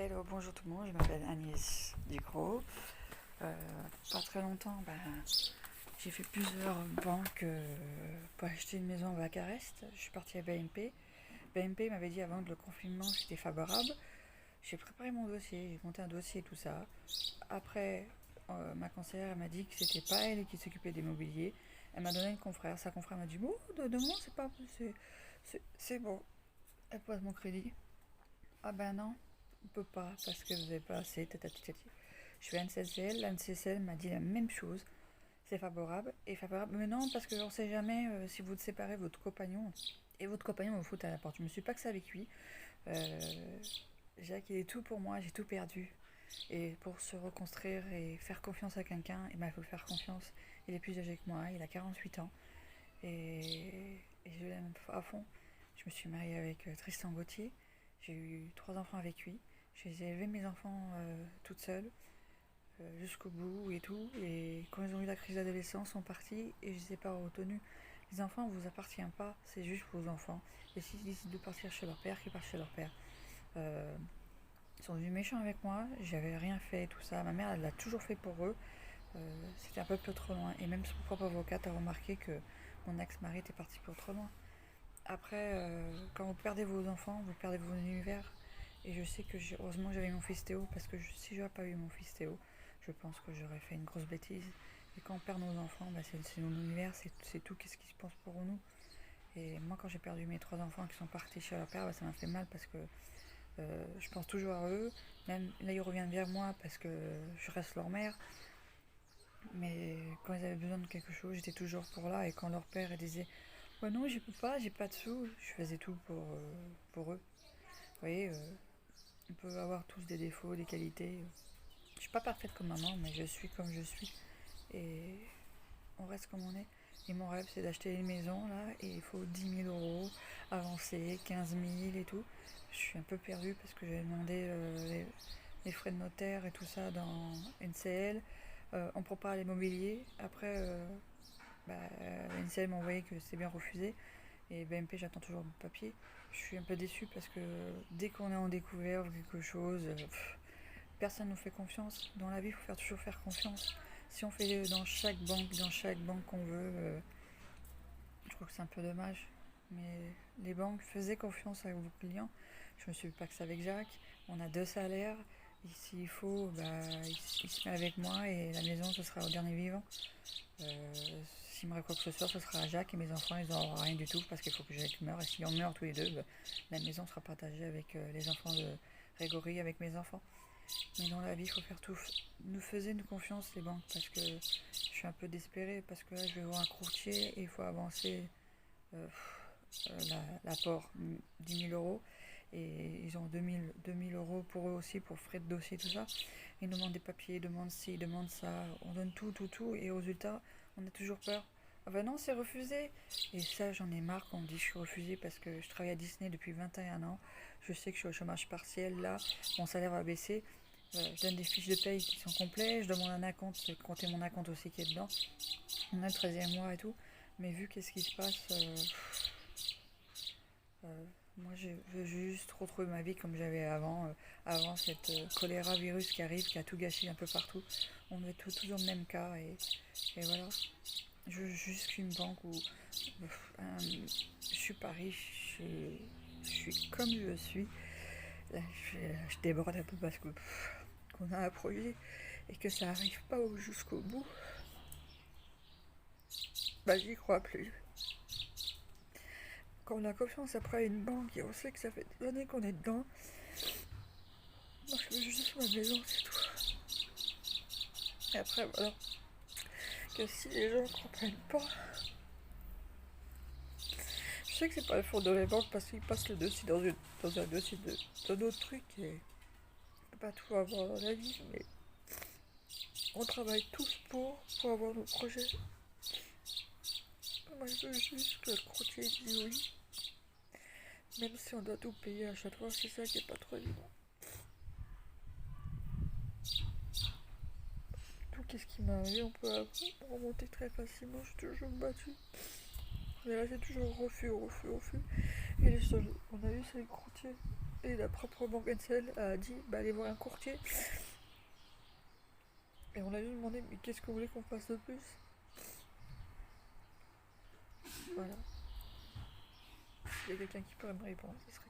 Hello, bonjour tout le monde, je m'appelle Agnès Ducrot. Pas très longtemps, j'ai fait plusieurs banques pour acheter une maison à Bucarest. Je suis partie à BNP. BNP m'avait dit avant le confinement que c'était favorable. J'ai préparé mon dossier, j'ai monté un dossier et tout ça. Après, ma conseillère m'a dit que c'était pas elle qui s'occupait des mobiliers. Elle m'a donné une confrère. Sa confrère m'a dit bon, de moi c'est pas, c'est bon. Elle pose mon crédit. Ah ben non, on peut pas parce que vous n'avez pas assez, tatati tati. Je vais à NCCL, la NCCL m'a dit la même chose. C'est favorable et favorable. Mais non, parce qu'on sait jamais si vous séparez votre compagnon et votre compagnon vous fout à la porte. Je me suis pas que ça avec lui. Euh, Jacques, il est tout pour moi, j'ai tout perdu. Et pour se reconstruire et faire confiance à quelqu'un, il faut faire confiance. Il est plus âgé que moi, il a 48 ans. Et je l'aime à fond. Je me suis mariée avec Tristan Gauthier. J'ai eu 3 enfants avec lui. J'ai élevé mes enfants toute seule, jusqu'au bout et tout. Et quand ils ont eu la crise d'adolescence, ils sont partis et je ne les ai pas retenus. Les enfants ne vous appartiennent pas, c'est juste vos enfants. Et s'ils décident de partir chez leur père, qu'ils partent chez leur père. Euh, Ils sont devenus méchants avec moi, j'avais rien fait, tout ça. Ma mère, elle l'a toujours fait pour eux. C'était un peu trop loin. Et même son propre avocate a remarqué que mon ex-mari était parti pour trop loin. Après, quand vous perdez vos enfants, vous perdez vos univers. Et je sais que heureusement j'avais mon fils Théo, parce que si j'avais pas eu mon fils Théo, je pense que j'aurais fait une grosse bêtise. Et quand on perd nos enfants, c'est nos univers, c'est tout, qu'est-ce qui se passe pour nous. Et moi, quand j'ai perdu mes 3 enfants qui sont partis chez leur père, ça m'a fait mal parce que je pense toujours à eux. Même là, ils reviennent vers moi parce que je reste leur mère. Mais quand ils avaient besoin de quelque chose, j'étais toujours pour là. Et quand leur père disait ouais, non, je peux pas, j'ai pas de sous, je faisais tout pour eux. Vous voyez, on peut avoir tous des défauts, des qualités. Je suis pas parfaite comme maman, mais je suis comme je suis. Et on reste comme on est. Et mon rêve, c'est d'acheter une maison, là, et il faut 10 000 euros, avancer, 15 000 et tout. Je suis un peu perdue parce que j'ai demandé les frais de notaire et tout ça dans NCL. On prépare l'immobilier. Après, NCL m'a envoyé que c'est bien refusé. Et BNP, j'attends toujours mon papier. Je suis un peu déçue parce que dès qu'on est en découvert quelque chose, personne ne nous fait confiance. Dans la vie, il faut toujours faire confiance. Si on fait dans chaque banque qu'on veut, je trouve que c'est un peu dommage. Mais les banques faisaient confiance à vos clients. Je me suis pas que ça avec Jacques. On a 2 salaires. S'il faut, il se met avec moi et la maison, ce sera au dernier vivant. Euh, S'il me reste quoi que ce soit, ce sera à Jacques et mes enfants, ils n'auront rien du tout parce qu'il faut que Jacques meure. Et si on meurt tous les deux, la maison sera partagée avec les enfants de Grégory, avec mes enfants. Mais dans la vie, il faut faire tout. Nous faisaient une confiance, les banques, parce que je suis un peu désespérée, parce que là, je vais voir un courtier et il faut avancer euh, l'apport 10 000 euros. Et ils ont 2000 euros pour eux aussi, pour frais de dossier, tout ça. Ils demandent des papiers, ils demandent ci, ils demandent ça. On donne tout, tout, tout. Et au résultat, on a toujours peur. Ah ben non, c'est refusé. Et ça, j'en ai marre quand on me dit que je suis refusée parce que je travaille à Disney depuis 21 ans. Je sais que je suis au chômage partiel. Là, mon salaire va baisser. Je donne des fiches de paye qui sont complètes. Je demande un acompte, c'est compter mon acompte aussi qui est dedans. On a le 13e mois et tout. Mais vu qu'est-ce qui se passe, moi je veux juste retrouver ma vie comme j'avais avant cette choléra virus qui arrive, qui a tout gâché un peu partout. On est toujours dans le même cas et voilà. Je veux juste une banque où je suis pas riche, je suis comme je suis. Là, je déborde un peu parce que qu'on a un projet et que ça arrive pas jusqu'au bout. J'y crois plus. Quand on a confiance après une banque et on sait que ça fait des années qu'on est dedans, moi je veux juste ma maison, c'est tout. Et après voilà, que si les gens comprennent pas, je sais que c'est pas le fond de les banques parce qu'ils passent le dossier dans un dossier d'un autre truc et on peut pas tout avoir dans la vie, mais on travaille tous pour avoir nos projets. Moi je veux juste que le courtier dise oui, même si on doit tout payer à chaque fois, c'est ça qui est pas trop évident. Tout qu'est-ce qui m'est arrivé, on peut remonter très facilement, je suis toujours battue. Mais là c'est toujours refus, refus, refus. Et les seuls qu'on a eu c'est les courtiers. Et la propre banque NCL a dit bah allez voir un courtier. Et on a lui demandé mais qu'est-ce que vous voulez qu'on fasse de plus? Voilà. S'il y a quelqu'un qui pourrait me répondre, ce serait